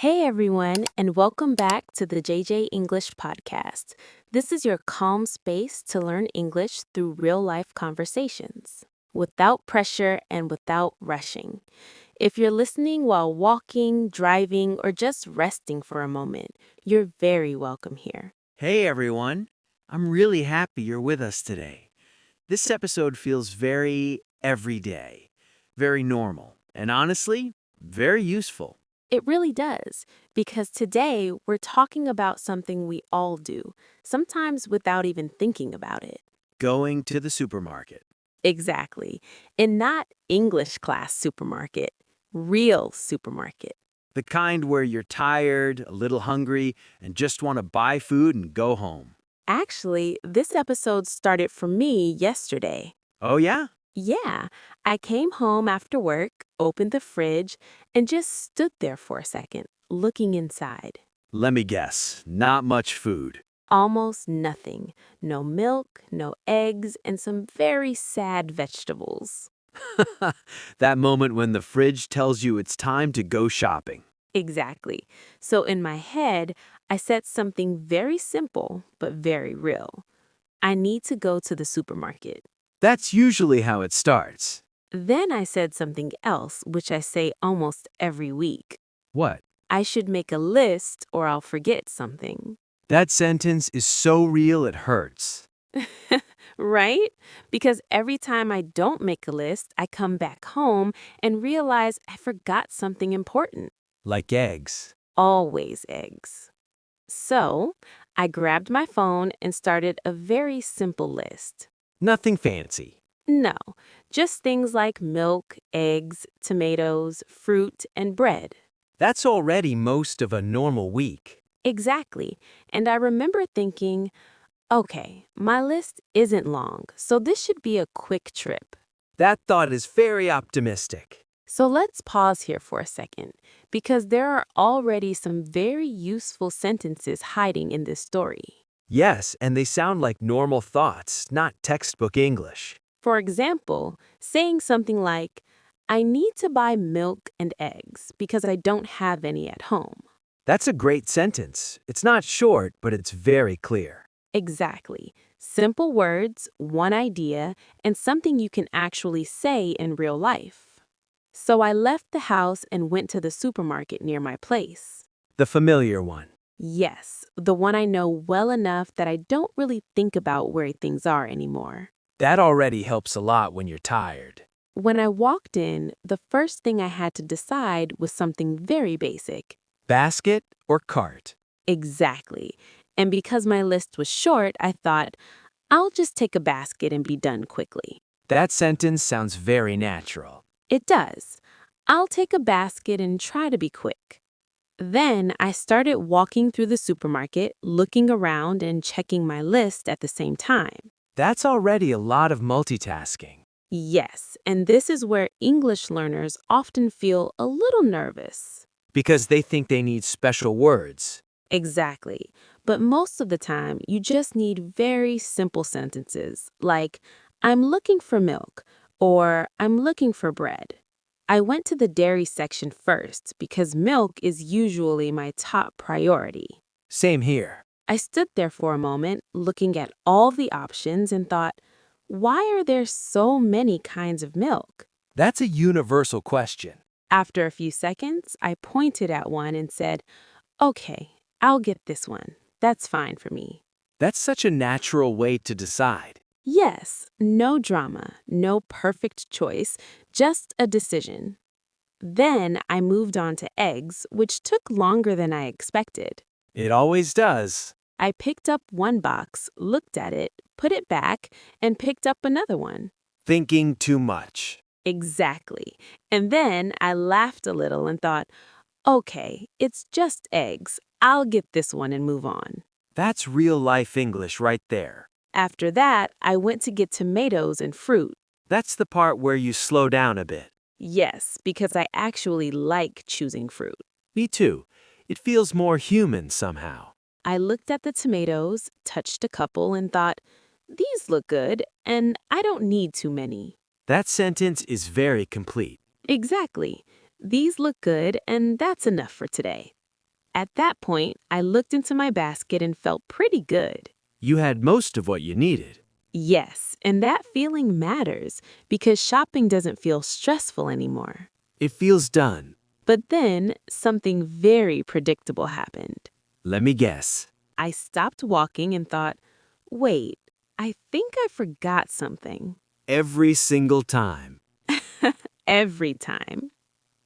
Hey everyone, and welcome back to the JJ English Podcast. This is your calm space to learn English through real life conversations, without pressure and without rushing. If you're listening while walking, driving, or just resting for a moment, you're very welcome here. Hey everyone, I'm really happy you're with us today. This episode feels very everyday, very normal, and honestly, very useful. It really does, because today we're talking about something we all do, sometimes without even thinking about it. Going to the supermarket. Exactly. And not English class supermarket, real supermarket. The kind where you're tired, a little hungry, and just want to buy food and go home. Actually, this episode started for me yesterday. Oh yeah? Yeah, I came home after work, opened the fridge, and just stood there for a second, looking inside. Let me guess, not much food. Almost nothing. No milk, no eggs, and some very sad vegetables. That moment when the fridge tells you it's time to go shopping. Exactly. So in my head, I said something very simple but very real. I need to go to the supermarket. That's usually how it starts. Then I said something else, which I say almost every week. What? I should make a list or I'll forget something. That sentence is so real it hurts. Right? Because every time I don't make a list, I come back home and realize I forgot something important. Like eggs. Always eggs. So I grabbed my phone and started a very simple list. Nothing fancy. No, just things like milk, eggs, tomatoes, fruit, and bread. That's already most of a normal week. Exactly. And I remember thinking, okay, my list isn't long, so this should be a quick trip. That thought is very optimistic. So let's pause here for a second, because there are already some very useful sentences hiding in this story. Yes, and they sound like normal thoughts, not textbook English. For example, saying something like, I need to buy milk and eggs because I don't have any at home. That's a great sentence. It's not short, but it's very clear. Exactly. Simple words, one idea, and something you can actually say in real life. So I left the house and went to the supermarket near my place. The familiar one. Yes, the one I know well enough that I don't really think about where things are anymore. That already helps a lot when you're tired. When I walked in, the first thing I had to decide was something very basic. Basket or cart? Exactly. And because my list was short, I thought, I'll just take a basket and be done quickly. That sentence sounds very natural. It does. I'll take a basket and try to be quick. Then I started walking through the supermarket, looking around and checking my list at the same time. That's already a lot of multitasking. Yes, and this is where English learners often feel a little nervous. Because they think they need special words. Exactly. But most of the time, you just need very simple sentences like, I'm looking for milk or I'm looking for bread. I went to the dairy section first because milk is usually my top priority. Same here. I stood there for a moment, looking at all the options and thought, why are there so many kinds of milk? That's a universal question. After a few seconds, I pointed at one and said, okay, I'll get this one. That's fine for me. That's such a natural way to decide. Yes, no drama, no perfect choice, just a decision. Then I moved on to eggs, which took longer than I expected. It always does. I picked up one box, looked at it, put it back, and picked up another one. Thinking too much. Exactly. And then I laughed a little and thought, okay, it's just eggs. I'll get this one and move on. That's real life English right there. After that, I went to get tomatoes and fruit. That's the part where you slow down a bit. Yes, because I actually like choosing fruit. Me too. It feels more human somehow. I looked at the tomatoes, touched a couple, and thought, these look good, and I don't need too many. That sentence is very complete. Exactly. These look good, and that's enough for today. At that point, I looked into my basket and felt pretty good. You had most of what you needed. Yes, and that feeling matters because shopping doesn't feel stressful anymore. It feels done. But then something very predictable happened. Let me guess. I stopped walking and thought, wait, I think I forgot something. Every single time. Every time.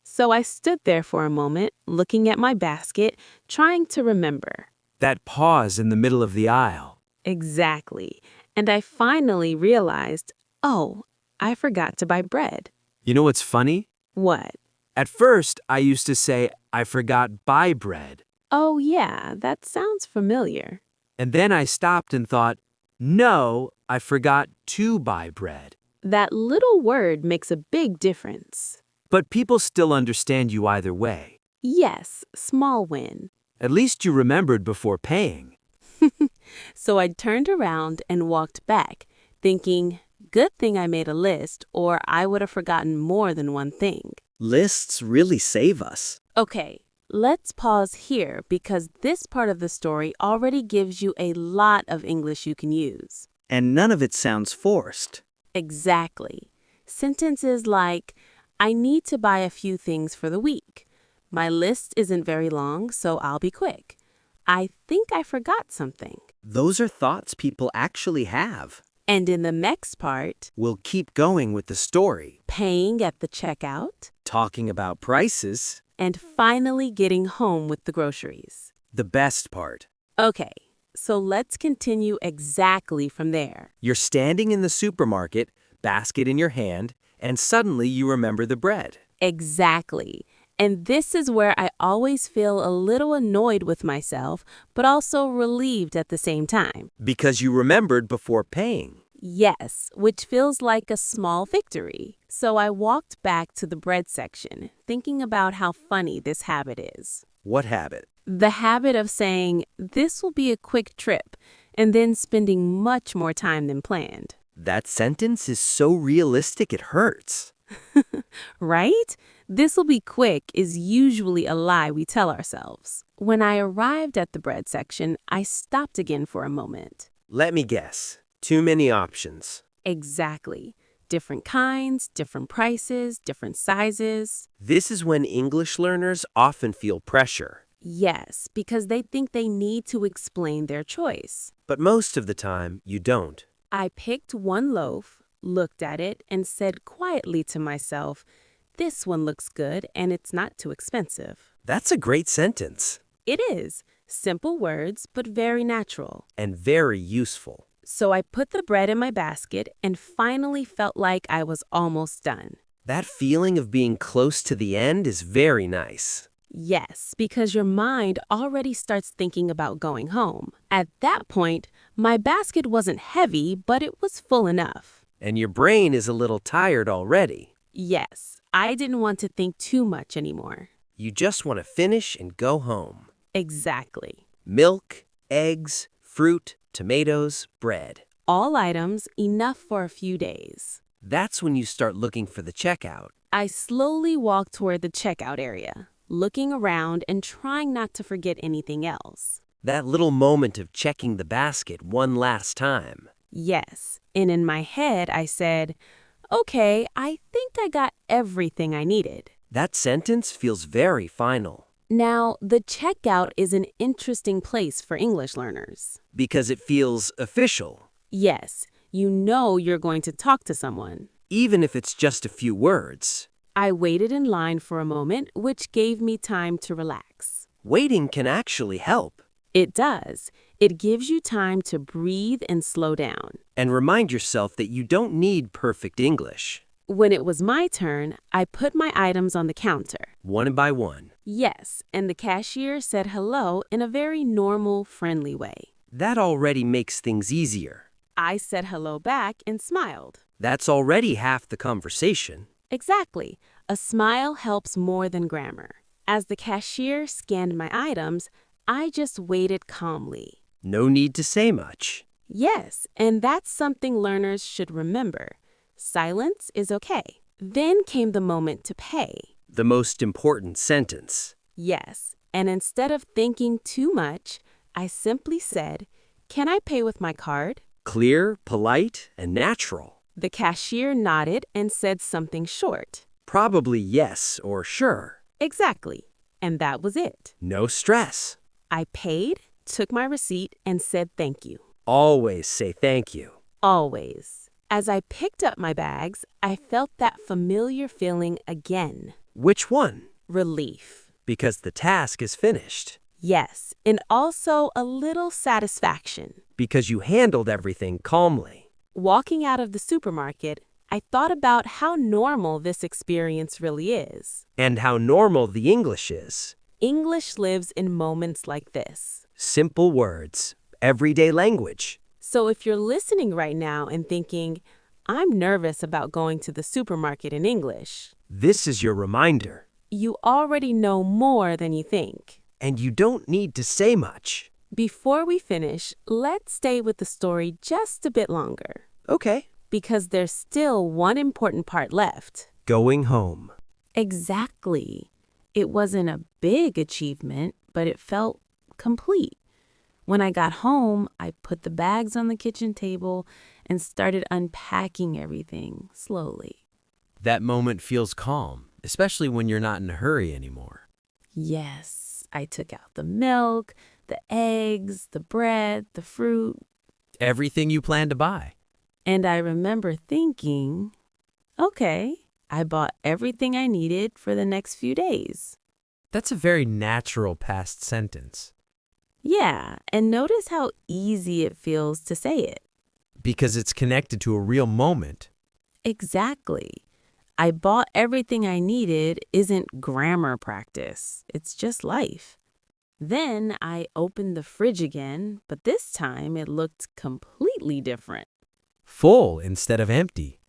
So I stood there for a moment, looking at my basket, trying to remember. That pause in the middle of the aisle. Exactly. And I finally realized, oh, I forgot to buy bread. You know what's funny? What? At first, I used to say, I forgot buy bread. Oh, yeah, that sounds familiar. And then I stopped and thought, no, I forgot to buy bread. That little word makes a big difference. But people still understand you either way. Yes, small win. At least you remembered before paying. So I turned around and walked back, thinking, good thing I made a list, or I would have forgotten more than one thing. Lists really save us. Okay, let's pause here because this part of the story already gives you a lot of English you can use. And none of it sounds forced. Exactly. Sentences like, I need to buy a few things for the week. My list isn't very long, so I'll be quick. I think I forgot something. Those are thoughts people actually have. And in the next part, We'll keep going with the story, paying at the checkout, talking about prices, and finally getting home with the groceries. the best part. Okay, so let's continue exactly from there. You're standing in the supermarket, basket in your hand, and suddenly you remember the bread. Exactly. And this is where I always feel a little annoyed with myself, but also relieved at the same time. Because you remembered before paying. Yes, which feels like a small victory. So I walked back to the bread section, thinking about how funny this habit is. What habit? The habit of saying, this will be a quick trip, and then spending much more time than planned. That sentence is so realistic it hurts. Right? This'll be quick is usually a lie we tell ourselves. When I arrived at the bread section, I stopped again for a moment. Let me guess. Too many options. Exactly. Different kinds, different prices, different sizes. This is when English learners often feel pressure. Yes, because they think they need to explain their choice. But most of the time, you don't. I picked one loaf, looked at it, and said quietly to myself, this one looks good and it's not too expensive. That's a great sentence. It is. Simple words, but very natural. And very useful. So I put the bread in my basket and finally felt like I was almost done. That feeling of being close to the end is very nice. Yes, because your mind already starts thinking about going home. At that point, my basket wasn't heavy, but it was full enough. And your brain is a little tired already. Yes, I didn't want to think too much anymore. You just want to finish and go home. Exactly. Milk, eggs, fruit, tomatoes, bread. All items enough for a few days. That's when you start looking for the checkout. I slowly walked toward the checkout area, looking around and trying not to forget anything else. That little moment of checking the basket one last time. Yes, and in my head I said, okay, I think I got everything I needed. That sentence feels very final. Now, the checkout is an interesting place for English learners. Because it feels official. Yes, you know you're going to talk to someone. Even if it's just a few words. I waited in line for a moment, which gave me time to relax. Waiting can actually help. It does. It gives you time to breathe and slow down. And remind yourself that you don't need perfect English. When it was my turn, I put my items on the counter. One by one. Yes, and the cashier said hello in a very normal, friendly way. That already makes things easier. I said hello back and smiled. That's already half the conversation. Exactly. A smile helps more than grammar. As the cashier scanned my items, I just waited calmly. No need to say much. Yes, and that's something learners should remember. Silence is okay. Then came the moment to pay. The most important sentence. Yes, And instead of thinking too much, I simply said, "Can I pay with my card?" Clear, polite, and natural. The cashier nodded and said something short. Probably yes or sure. Exactly. And that was it. No stress. I paid, took my receipt, and said thank you. Always say thank you. Always. As I picked up my bags, I felt that familiar feeling again. Which one? Relief. Because the task is finished. Yes, and also a little satisfaction. Because you handled everything calmly. Walking out of the supermarket, I thought about how normal this experience really is. And how normal the English is. English lives in moments like this. Simple words. Everyday language. So if you're listening right now and thinking, "I'm nervous about going to the supermarket in English," This is your reminder. you already know more than you think. And you don't need to say much. Before we finish, let's stay with the story just a bit longer, Okay. because there's still one important part left. Going home. Exactly. It wasn't a big achievement, but it felt complete. When I got home, I put the bags on the kitchen table and started unpacking everything slowly. That moment feels calm, especially when you're not in a hurry anymore. Yes, I took out the milk, the eggs, the bread, the fruit, Everything you plan to buy. and I remember thinking, okay, I bought everything I needed for the next few days. That's a very natural past sentence. Yeah, and notice how easy it feels to say it. Because it's connected to a real moment. Exactly. I bought everything I needed isn't grammar practice. It's just life. Then I opened the fridge again, but this time it looked completely different. Full instead of empty.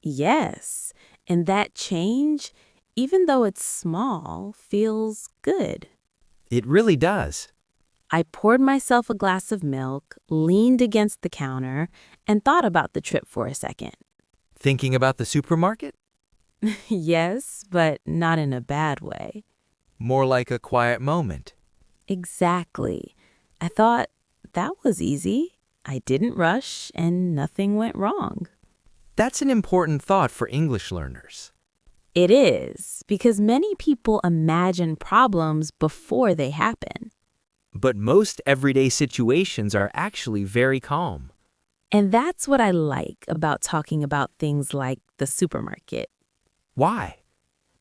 Yes, and that change, even though it's small, feels good. It really does. I poured myself a glass of milk, leaned against the counter, and thought about the trip for a second. Thinking about the supermarket? Yes, but not in a bad way. More like a quiet moment. Exactly. I thought, that was easy. I didn't rush, and nothing went wrong. That's an important thought for English learners. It is, because many people imagine problems before they happen. But most everyday situations are actually very calm. And that's what I like about talking about things like the supermarket. Why?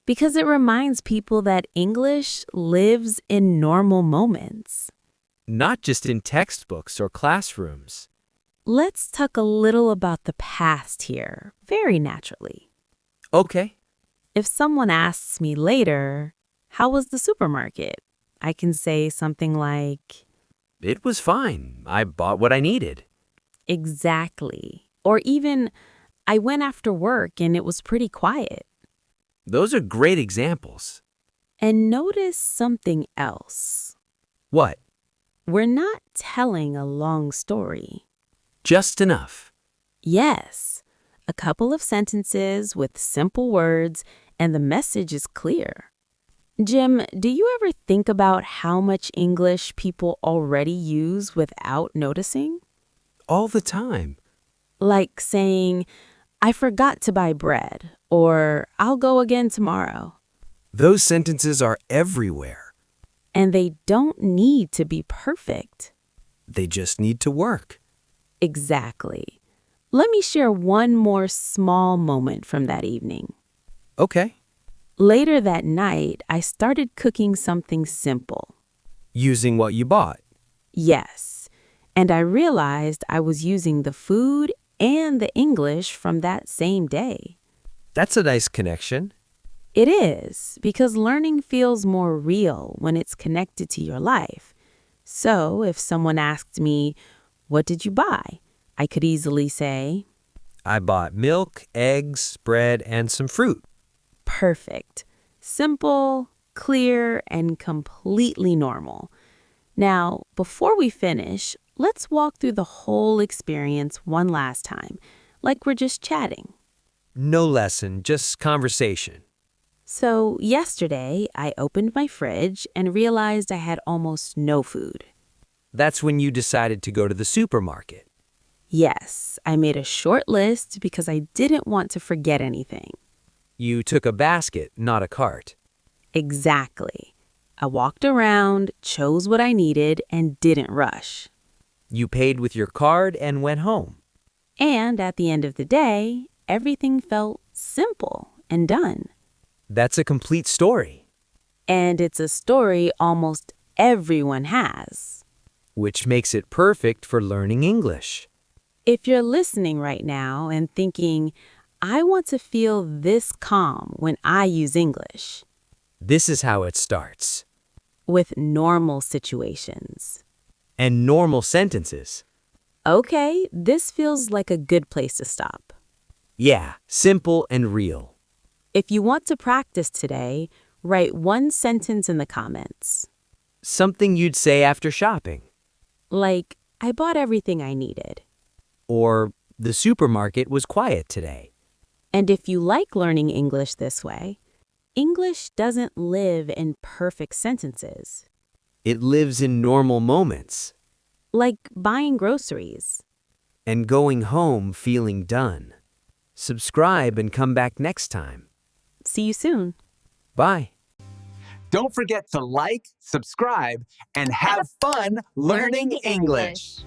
Because it reminds people that English lives in normal moments. Not just in textbooks or classrooms. Let's talk a little about the past here, very naturally. Okay. If someone asks me later, "How was the supermarket?" I can say something like, It was fine. I bought what I needed. "Exactly." Or even, "I went after work and it was pretty quiet." Those are great examples. And notice something else. What? We're not telling a long story. Just enough. Yes, a couple of sentences with simple words, and the message is clear. Jim, do you ever think about how much English people already use without noticing? All the time. Like saying, "I forgot to buy bread," or "I'll go again tomorrow." Those sentences are everywhere. And they don't need to be perfect. They just need to work. Exactly. Let me share one more small moment from that evening. Okay. Later that night, I started cooking something simple. Using what you bought. Yes, and I realized I was using the food and the English from that same day. That's a nice connection. It is, because learning feels more real when it's connected to your life. So if someone asked me, "What did you buy?" I could easily say, I bought milk, eggs, bread, and some fruit. perfect. Simple, clear, and completely normal. Now, before we finish, let's walk through the whole experience one last time, like we're just chatting. No lesson, just conversation. So, yesterday, I opened my fridge and realized I had almost no food. That's when you decided to go to the supermarket. Yes, I made a short list because I didn't want to forget anything. You took a basket, not a cart. Exactly. I walked around, chose what I needed, and didn't rush. You paid with your card and went home. And at the end of the day, everything felt simple and done. That's a complete story, And it's a story almost everyone has. which makes it perfect for learning English. If you're listening right now and thinking, I want to feel this calm when I use English, This is how it starts. with normal situations. And normal sentences. Okay, this feels like a good place to stop. Yeah, simple and real. If you want to practice today, write one sentence in the comments. Something you'd say after shopping. Like, I bought everything I needed. Or, the supermarket was quiet today. And if you like learning English this way, English doesn't live in perfect sentences, It lives in normal moments. like buying groceries. And going home feeling done. Subscribe and come back next time. See you soon. Bye. Don't forget to like, subscribe, and have fun learning English.